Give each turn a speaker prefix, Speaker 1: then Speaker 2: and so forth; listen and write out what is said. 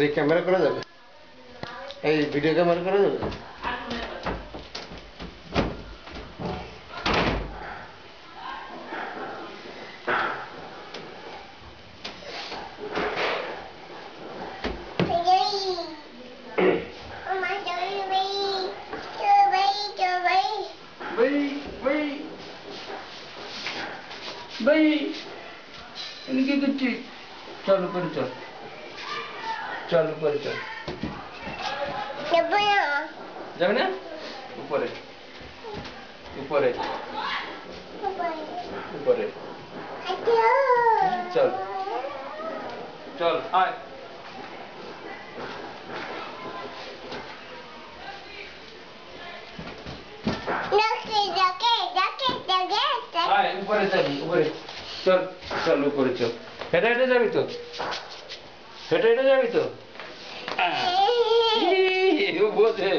Speaker 1: এটা ক্যামেরা করা যাবে? এই ভিডিও ক্যামেরা করা যাবে?
Speaker 2: भाई इनकी कुछ चल ऊपर चल चल ऊपर चल जाओ ना ऊपर ऊपर ऊपर चल चल आए ऊपर चल ऊपर चल चल ऊपर चल हेटे हेटे যাবি তো হেঁটে হেঁটে যাবি তো ও বোঝে